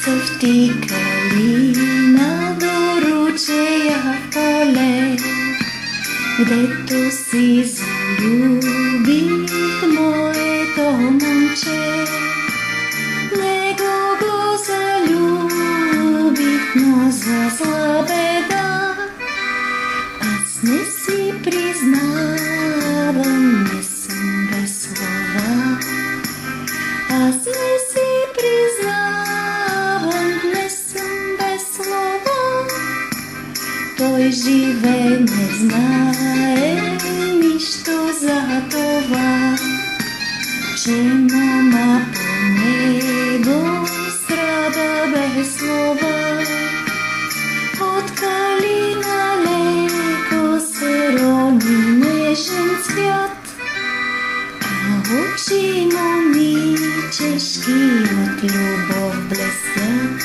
Co втикали на доручея в поле, гдето си залюбих моето момче. Него го залюбих, но за зла беда, аз не си признавам, не съм без слова. Аз не си признавам, не съм без слова. Той живе, не знае нищо за това, че мама по него страда без слова. От калина леко се рони нежен цвят, а очи момичешки от любов блестят.